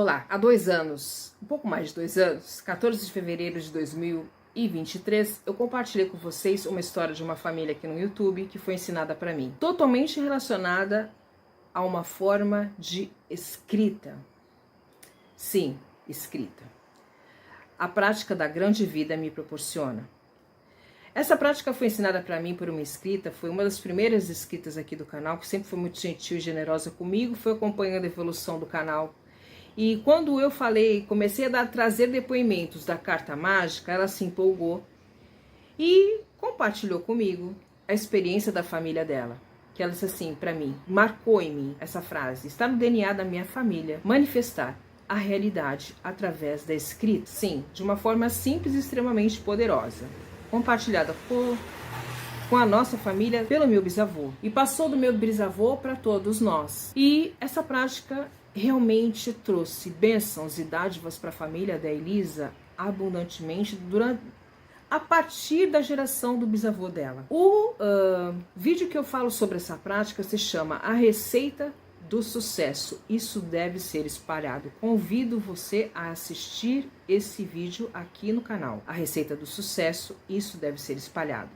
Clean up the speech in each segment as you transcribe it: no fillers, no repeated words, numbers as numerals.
Olá, há 2 anos, um pouco mais de 2 anos, 14 de fevereiro de 2023, eu compartilhei com vocês uma história de uma família aqui no YouTube que foi ensinada para mim, totalmente relacionada a uma forma de escrita. Sim, escrita. A prática da grande vida me proporciona. Essa prática foi ensinada para mim por uma inscrita, foi uma das primeiras inscritas aqui do canal, que sempre foi muito gentil e generosa comigo, foi acompanhando a evolução do canal. E quando eu comecei a trazer depoimentos da carta mágica, ela se empolgou e compartilhou comigo a experiência da família dela. Que ela disse assim para mim, marcou em mim essa frase, está no DNA da minha família, manifestar a realidade através da escrita. Sim, de uma forma simples e extremamente poderosa. Compartilhada com a nossa família pelo meu bisavô. E passou do meu bisavô para todos nós. E essa prática realmente trouxe bênçãos e dádivas para a família da Elisa abundantemente a partir da geração do bisavô dela. O vídeo que eu falo sobre essa prática se chama A Receita do Sucesso. Isso deve ser espalhado. Convido você a assistir esse vídeo aqui no canal. A Receita do Sucesso, isso deve ser espalhado.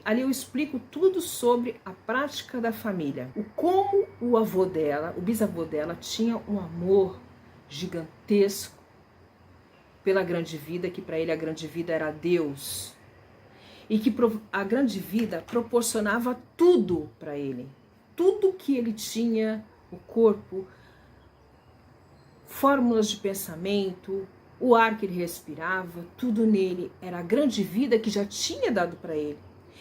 Ali eu explico tudo sobre a prática da família. Como o avô dela, o bisavô dela, tinha um amor gigantesco pela grande vida, que para ele a grande vida era Deus. E que a grande vida proporcionava tudo para ele. Tudo que ele tinha, o corpo, fórmulas de pensamento, o ar que ele respirava, tudo nele era a grande vida que já tinha dado para ele.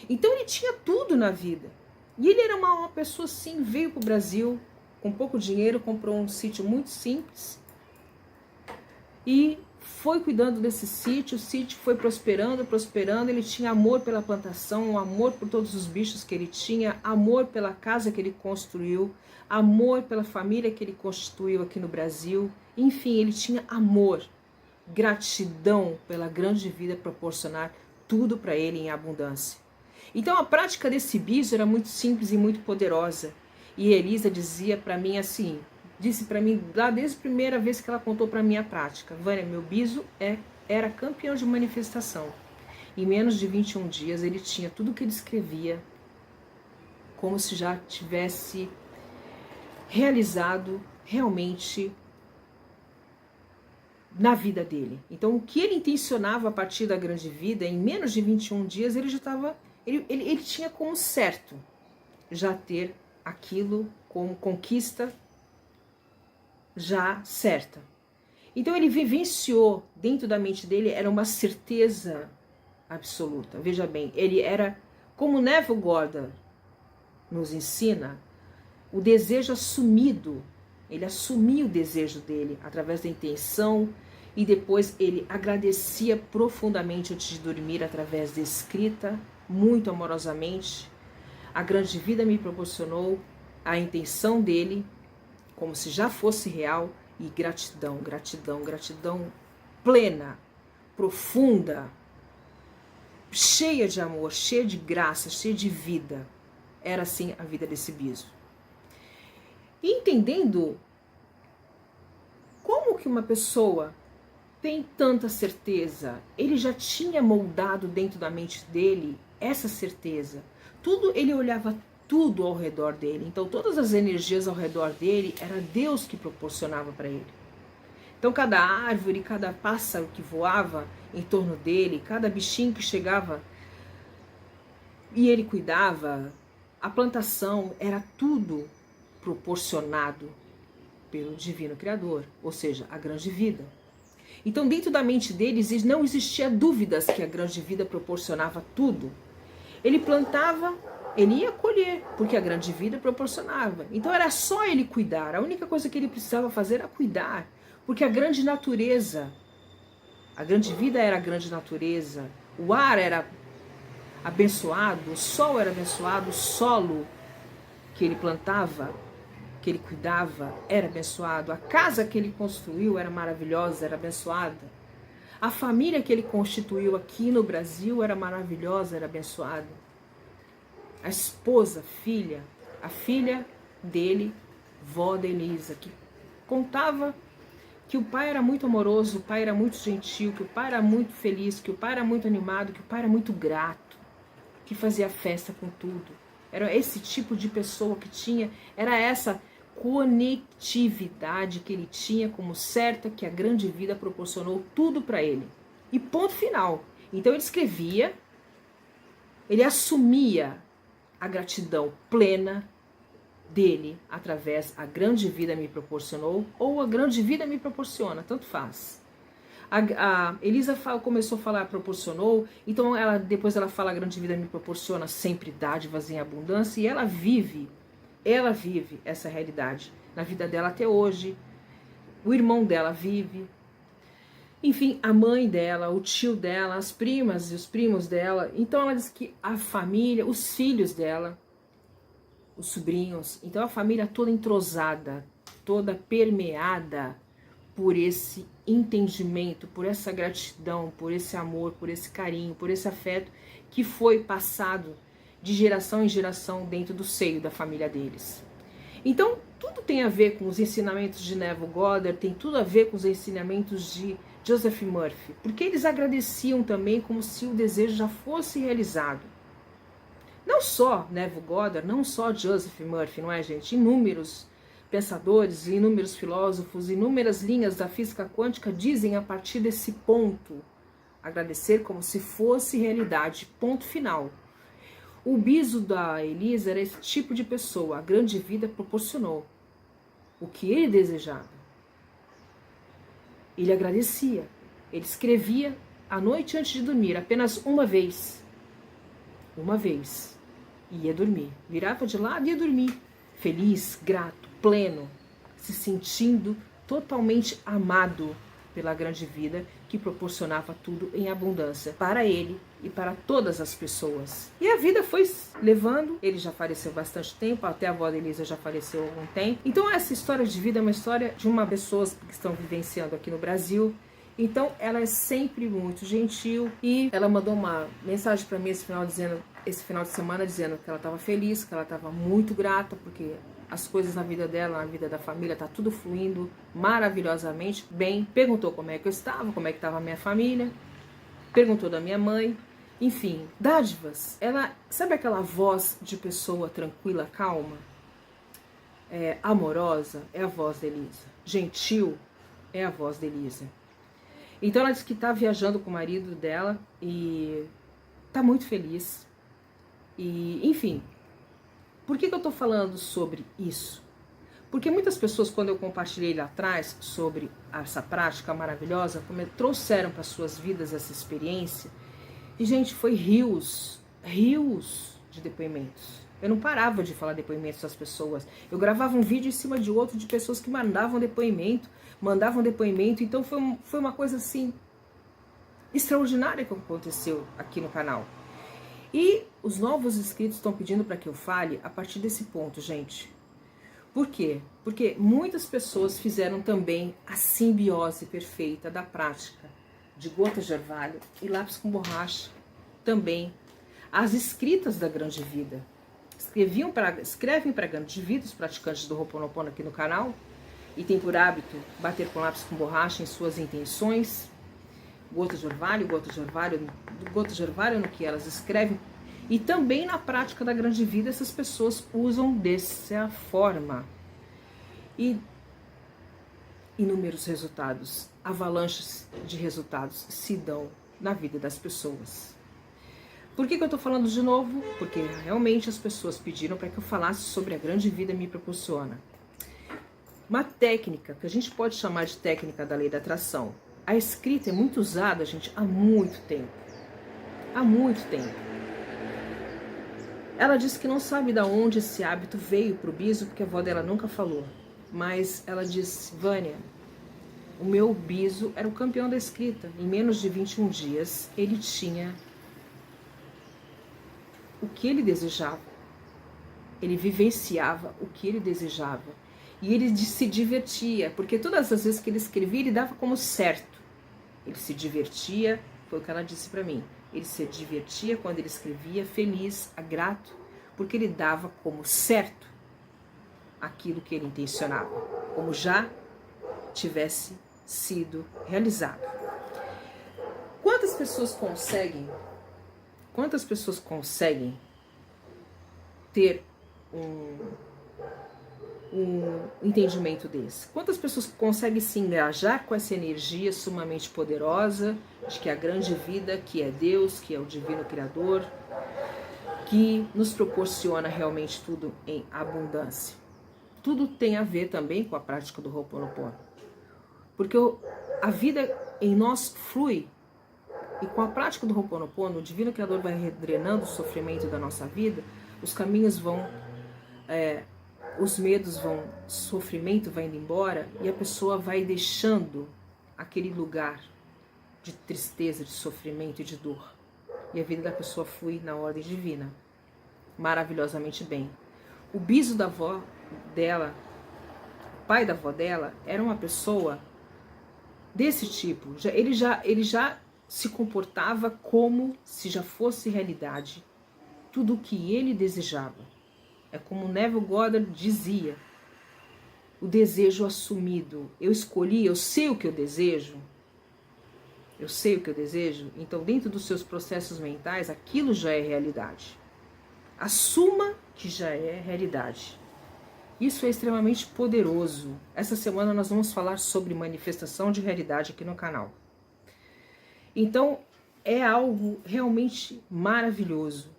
Então ele tinha tudo na vida. E ele era uma pessoa assim, veio para o Brasil com pouco dinheiro, comprou um sítio muito simples e foi cuidando desse sítio. O sítio foi prosperando, ele tinha amor pela plantação, amor por todos os bichos que ele tinha, amor pela casa que ele construiu, amor pela família que ele constituiu aqui no Brasil. Enfim, ele tinha amor, gratidão pela grande vida proporcionar tudo para ele em abundância. Então a prática desse biso era muito simples e muito poderosa. E Elisa dizia para mim assim, disse para mim lá desde a primeira vez que ela contou para mim a prática: Vânia, meu biso era campeão de manifestação. Em menos de 21 dias ele tinha tudo que ele escrevia como se já tivesse realizado realmente na vida dele. Então o que ele intencionava a partir da grande vida, em menos de 21 dias ele já estava, ele tinha como certo já ter aquilo como conquista já certa. Então ele vivenciou, dentro da mente dele era uma certeza absoluta. Veja bem, ele era, como Neville Goddard nos ensina, o desejo assumido. Ele assumia o desejo dele através da intenção e depois ele agradecia profundamente antes de dormir através da escrita, muito amorosamente. A grande vida me proporcionou a intenção dele, como se já fosse real, e gratidão, gratidão, gratidão plena, profunda, cheia de amor, cheia de graça, cheia de vida. Era assim a vida desse biso. E entendendo como que uma pessoa tem tanta certeza, ele já tinha moldado dentro da mente dele essa certeza. Tudo, ele olhava tudo ao redor dele. Então todas as energias ao redor dele era Deus que proporcionava para ele. Então cada árvore, cada pássaro que voava em torno dele, cada bichinho que chegava e ele cuidava, a plantação, era tudo proporcionado pelo Divino Criador, ou seja, a grande vida. Então dentro da mente deles não existia dúvidas que a grande vida proporcionava tudo. Ele plantava, ele ia colher, porque a grande vida proporcionava. Então era só ele cuidar, a única coisa que ele precisava fazer era cuidar, porque a grande natureza, a grande vida era a grande natureza, o ar era abençoado, o sol era abençoado, o solo que ele plantava, que ele cuidava, era abençoado, a casa que ele construiu era maravilhosa, era abençoada, a família que ele constituiu aqui no Brasil era maravilhosa, era abençoada. A esposa, a filha dele, vó da Elisa, que contava que o pai era muito amoroso, o pai era muito gentil, que o pai era muito feliz, que o pai era muito animado, que o pai era muito grato, que fazia festa com tudo. Era esse tipo de pessoa que tinha, era essa conectividade que ele tinha como certa, que a grande vida proporcionou tudo para ele. E ponto final. Então ele escrevia, ele assumia a gratidão plena dele através a grande vida me proporcionou ou a grande vida me proporciona, tanto faz. A Elisa começou a falar proporcionou, então depois ela fala a grande vida me proporciona sempre dádivas em abundância, e ela vive essa realidade na vida dela até hoje. O irmão dela vive, enfim, a mãe dela, o tio dela, as primas e os primos dela. Então ela diz que a família, os filhos dela, os sobrinhos, então a família toda entrosada, toda permeada por esse entendimento, por essa gratidão, por esse amor, por esse carinho, por esse afeto que foi passado de geração em geração dentro do seio da família deles. Então, tudo tem a ver com os ensinamentos de Neville Goddard, tem tudo a ver com os ensinamentos de Joseph Murphy, porque eles agradeciam também como se o desejo já fosse realizado. Não só Neville Goddard, não só Joseph Murphy, não é, gente? Inúmeros pensadores, inúmeros filósofos, inúmeras linhas da física quântica dizem a partir desse ponto, agradecer como se fosse realidade, ponto final. O biso da Elisa era esse tipo de pessoa, a grande vida proporcionou o que ele desejava. Ele agradecia, ele escrevia à noite antes de dormir, apenas uma vez, ia dormir, virava de lado e ia dormir, feliz, grato, pleno, se sentindo totalmente amado pela grande vida que proporcionava tudo em abundância para ele e para todas as pessoas. E a vida foi levando, ele já faleceu bastante tempo, até a avó da Elisa já faleceu há algum tempo. Então essa história de vida é uma história de uma pessoa que estão vivenciando aqui no Brasil. Então ela é sempre muito gentil e ela mandou uma mensagem para mim esse final de semana dizendo que ela estava feliz, que ela estava muito grata porque as coisas na vida dela, na vida da família, tá tudo fluindo maravilhosamente bem. Perguntou como é que eu estava, como é que estava a minha família, perguntou da minha mãe, enfim, dádivas. Ela, sabe aquela voz de pessoa tranquila, calma? Amorosa, é a voz da Elisa. Gentil, é a voz da Elisa. Então ela disse que está viajando com o marido dela e está muito feliz. E, enfim, por que eu estou falando sobre isso? Porque muitas pessoas, quando eu compartilhei lá atrás sobre essa prática maravilhosa, como trouxeram para suas vidas essa experiência, e gente, foi rios de depoimentos. Eu não parava de falar depoimentos das pessoas. Eu gravava um vídeo em cima de outro de pessoas que mandavam depoimento, então foi uma coisa assim extraordinária que aconteceu aqui no canal. E os novos inscritos estão pedindo para que eu fale a partir desse ponto, gente. Por quê? Porque muitas pessoas fizeram também a simbiose perfeita da prática de gotas de orvalho e lápis com borracha. Também as escritas da grande vida. Escrevem para a grande vida, os praticantes do Ho'oponopono aqui no canal, e tem por hábito bater com lápis com borracha em suas intenções. Gotas de orvalho no que elas escrevem. E também na prática da grande vida, essas pessoas usam dessa forma. E inúmeros resultados, avalanches de resultados se dão na vida das pessoas. Por que eu estou falando de novo? Porque realmente as pessoas pediram para que eu falasse sobre a grande vida me proporciona. Uma técnica que a gente pode chamar de técnica da lei da atração. A escrita é muito usada, gente, há muito tempo. Há muito tempo. Ela disse que não sabe de onde esse hábito veio para o biso, porque a avó dela nunca falou. Mas ela disse, Vânia, o meu biso era o campeão da escrita. Em menos de 21 dias, ele tinha o que ele desejava. Ele vivenciava o que ele desejava. E ele se divertia, porque todas as vezes que ele escrevia, ele dava como certo. Ele se divertia, foi o que ela disse para mim. Ele se divertia quando ele escrevia, feliz, grato, porque ele dava como certo aquilo que ele intencionava, como já tivesse sido realizado. Quantas pessoas conseguem ter um entendimento desse? Quantas pessoas conseguem se engajar com essa energia sumamente poderosa de que a grande vida, que é Deus, que é o divino Criador, que nos proporciona realmente tudo em abundância? Tudo tem a ver também com a prática do Ho'oponopono, porque a vida em nós flui, e com a prática do Ho'oponopono, o divino Criador vai drenando o sofrimento da nossa vida, os caminhos vão, os medos vão, o sofrimento vai indo embora, e a pessoa vai deixando aquele lugar de tristeza, de sofrimento e de dor. E a vida da pessoa flui na ordem divina, maravilhosamente bem. O biso da avó dela, o pai da avó dela, era uma pessoa desse tipo. Ele já se comportava como se já fosse realidade tudo o que ele desejava. É como Neville Goddard dizia: o desejo assumido. Eu escolhi, eu sei o que eu desejo. Eu sei o que eu desejo. Então, dentro dos seus processos mentais, aquilo já é realidade. Assuma que já é realidade. Isso é extremamente poderoso. Essa semana nós vamos falar sobre manifestação de realidade aqui no canal. Então, é algo realmente maravilhoso.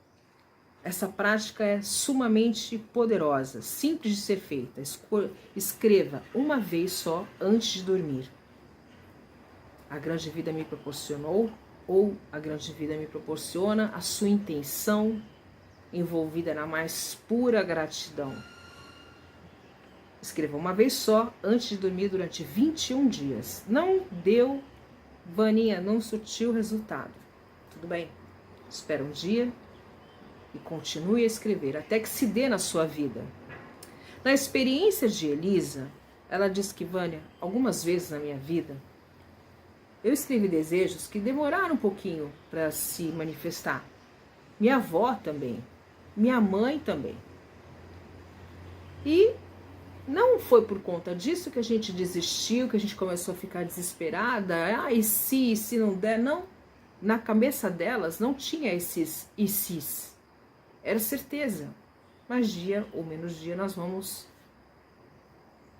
Essa prática é sumamente poderosa, simples de ser feita. Escreva uma vez só antes de dormir. A grande vida me proporcionou, ou a grande vida me proporciona, a sua intenção envolvida na mais pura gratidão. Escreva uma vez só antes de dormir durante 21 dias. Não deu, Vaninha, não surtiu resultado. Tudo bem? Espera um dia e continue a escrever até que se dê na sua vida. Na experiência de Elisa, ela diz que, Vânia, algumas vezes na minha vida, eu escrevi desejos que demoraram um pouquinho para se manifestar. Minha avó também. Minha mãe também. E não foi por conta disso que a gente desistiu, que a gente começou a ficar desesperada. Ah, e se não der? Não. Na cabeça delas não tinha esses e sis. Era certeza. Mas dia ou menos dia nós vamos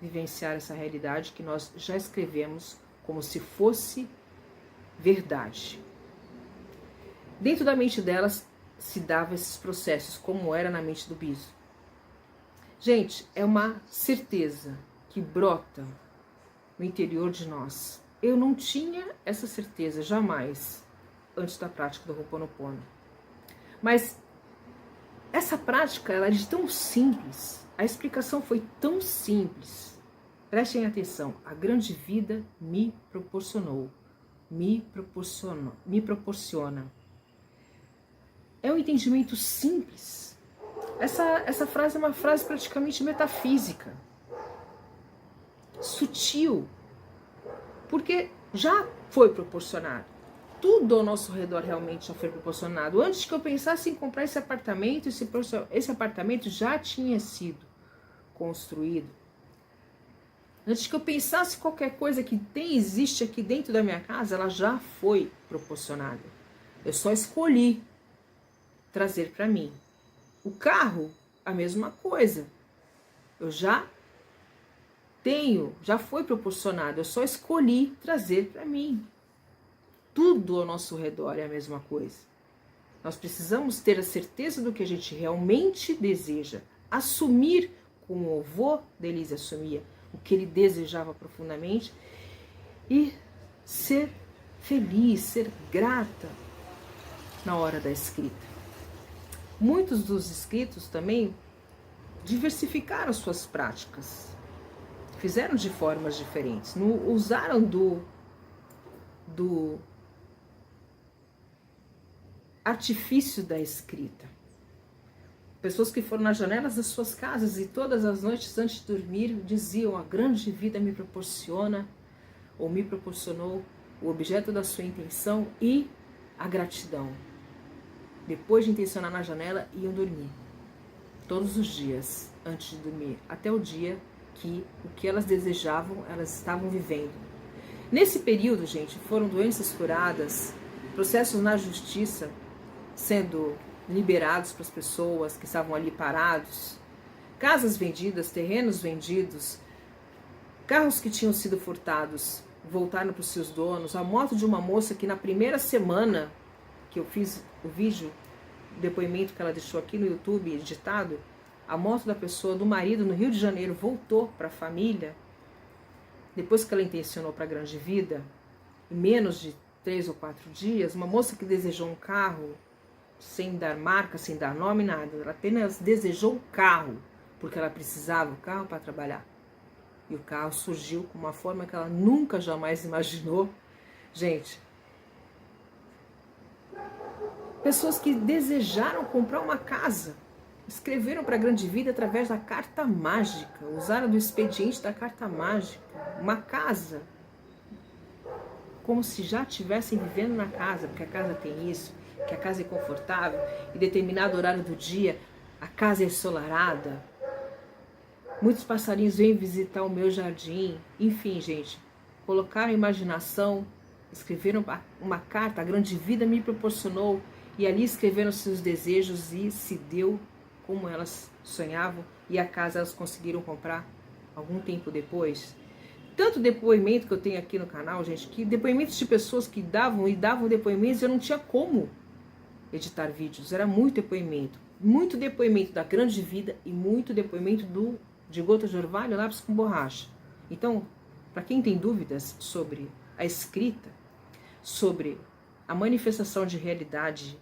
vivenciar essa realidade que nós já escrevemos como se fosse verdade. Dentro da mente delas se dava esses processos, como era na mente do Biso. Gente, é uma certeza que brota no interior de nós. Eu não tinha essa certeza jamais antes da prática do Ho'oponopono. Mas essa prática, ela é de tão simples, a explicação foi tão simples. Prestem atenção, a grande vida me proporciona. É um entendimento simples. Essa frase é uma frase praticamente metafísica, sutil, porque já foi proporcionado. Tudo ao nosso redor realmente já foi proporcionado. Antes que eu pensasse em comprar esse apartamento, esse apartamento já tinha sido construído. Antes que eu pensasse qualquer coisa que existe aqui dentro da minha casa, ela já foi proporcionada. Eu só escolhi trazer para mim. O carro, a mesma coisa. Eu já foi proporcionado. Eu só escolhi trazer para mim. Tudo ao nosso redor é a mesma coisa. Nós precisamos ter a certeza do que a gente realmente deseja. Assumir, como o avô da Elisa assumia, o que ele desejava profundamente. E ser feliz, ser grata na hora da escrita. Muitos dos escritos também diversificaram suas práticas. Fizeram de formas diferentes. Usaram do artifício da escrita. Pessoas que foram nas janelas das suas casas e todas as noites antes de dormir diziam: a grande vida me proporciona ou me proporcionou o objeto da sua intenção e a gratidão. Depois de intencionar na janela, iam dormir. Todos os dias antes de dormir, até o dia que o que elas desejavam, elas estavam vivendo. Nesse período, gente, foram doenças curadas, processos na justiça sendo liberados para as pessoas que estavam ali parados, casas vendidas, terrenos vendidos, carros que tinham sido furtados voltaram para os seus donos, a moto de uma moça que na primeira semana que eu fiz o vídeo, o depoimento que ela deixou aqui no YouTube editado, a moto da pessoa, do marido no Rio de Janeiro, voltou para a família, depois que ela intencionou para a grande vida, em menos de 3 ou 4 dias, uma moça que desejou um carro, sem dar marca, sem dar nome, nada, ela apenas desejou um carro, porque ela precisava do carro para trabalhar. E o carro surgiu com uma forma que ela nunca, jamais imaginou. Gente, pessoas que desejaram comprar uma casa, escreveram para a grande vida através da carta mágica, usaram do expediente da carta mágica, uma casa, como se já estivessem vivendo na casa, porque a casa tem isso, que a casa é confortável, em determinado horário do dia, a casa é ensolarada. Muitos passarinhos vêm visitar o meu jardim. Enfim, gente, colocaram a imaginação, escreveram uma carta, a grande vida me proporcionou, e ali escreveram seus desejos e se deu como elas sonhavam, e a casa elas conseguiram comprar algum tempo depois. Tanto depoimento que eu tenho aqui no canal, gente, que depoimentos de pessoas que davam depoimentos, eu não tinha como editar vídeos, era muito depoimento da grande vida e muito depoimento de gota de orvalho, lápis com borracha. Então, para quem tem dúvidas sobre a escrita, sobre a manifestação de realidade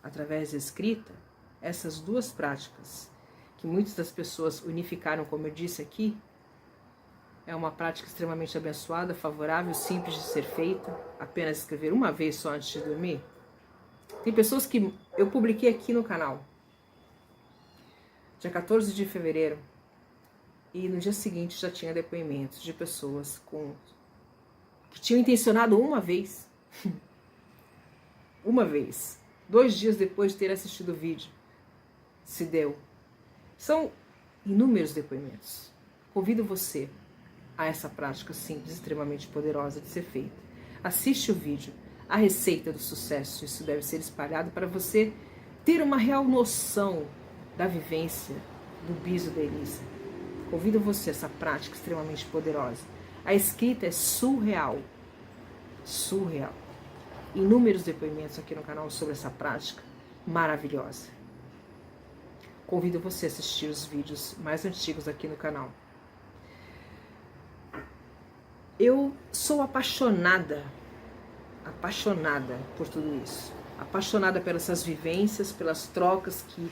através da escrita, essas duas práticas que muitas das pessoas unificaram, como eu disse aqui, é uma prática extremamente abençoada, favorável, simples de ser feita, apenas escrever uma vez só antes de dormir. Tem pessoas que eu publiquei aqui no canal, dia 14 de fevereiro, e no dia seguinte já tinha depoimentos de pessoas que tinham intencionado uma vez, 2 dias depois de ter assistido o vídeo, se deu. São inúmeros depoimentos. Convido você a essa prática simples, extremamente poderosa de ser feita. Assiste o vídeo, a receita do sucesso, isso deve ser espalhado para você ter uma real noção da vivência do Biso da Elisa. Convido você a essa prática extremamente poderosa. A escrita é surreal. Surreal. Inúmeros depoimentos aqui no canal sobre essa prática maravilhosa. Convido você a assistir os vídeos mais antigos aqui no canal. Eu sou apaixonada por tudo isso. Apaixonada pelas essas vivências, pelas trocas que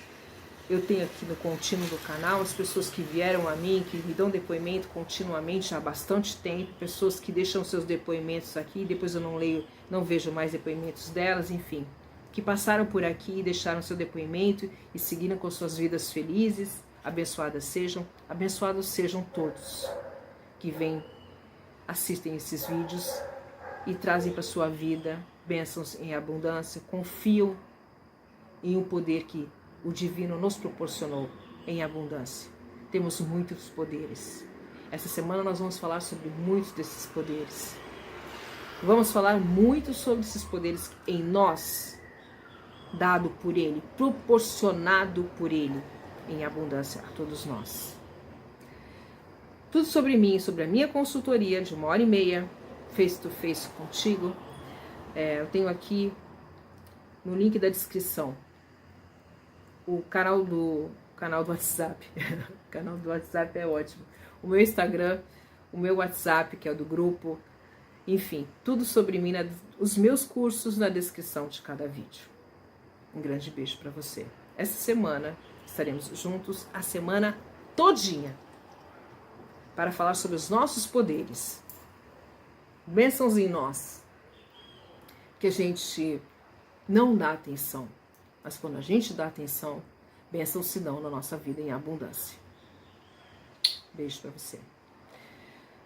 eu tenho aqui no contínuo do canal, as pessoas que vieram a mim, que me dão depoimento continuamente há bastante tempo, pessoas que deixam seus depoimentos aqui, depois eu não leio, não vejo mais depoimentos delas, enfim, que passaram por aqui e deixaram seu depoimento e seguiram com suas vidas felizes, abençoados sejam todos que vêm, assistem esses vídeos e trazem para sua vida bênçãos em abundância, confiam em um poder que o divino nos proporcionou em abundância. Temos muitos poderes. Essa semana nós vamos falar sobre muitos desses poderes. Vamos falar muito sobre esses poderes em nós, dado por Ele, proporcionado por Ele em abundância a todos nós. Tudo sobre mim, sobre a minha consultoria de 1h30, face to face contigo. Eu tenho aqui no link da descrição o canal do WhatsApp. O canal do WhatsApp é ótimo. O meu Instagram, o meu WhatsApp, que é o do grupo. Enfim, tudo sobre mim, os meus cursos na descrição de cada vídeo. Um grande beijo para você. Essa semana estaremos juntos a semana todinha para falar sobre os nossos poderes. Bênçãos em nós, que a gente não dá atenção. Mas quando a gente dá atenção, bênçãos se dão na nossa vida em abundância. Beijo para você.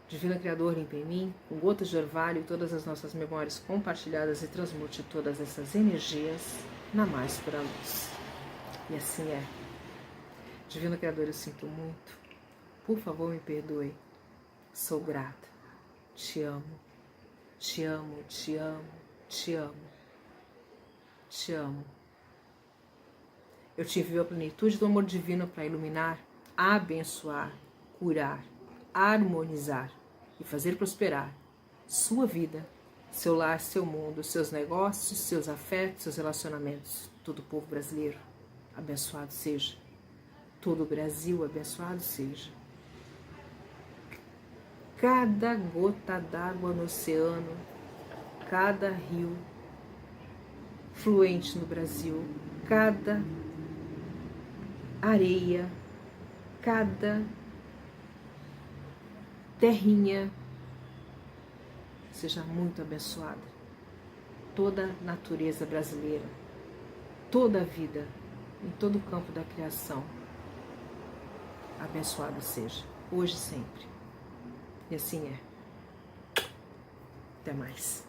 Divino Criador, limpa em mim, com gotas de orvalho, todas as nossas memórias compartilhadas e transmute todas essas energias na mais pura luz. E assim é. Divino Criador, eu sinto muito. Por favor, me perdoe. Sou grata. Te amo. Te amo, te amo, te amo, te amo. Eu te envio a plenitude do amor divino para iluminar, abençoar, curar, harmonizar e fazer prosperar sua vida, seu lar, seu mundo, seus negócios, seus afetos, seus relacionamentos. Todo o povo brasileiro abençoado seja. Todo o Brasil abençoado seja. Cada gota d'água no oceano, cada rio fluente no Brasil, cada areia, cada terrinha seja muito abençoada. Toda a natureza brasileira, toda a vida, em todo o campo da criação, abençoado seja, hoje e sempre. E assim é. Até mais.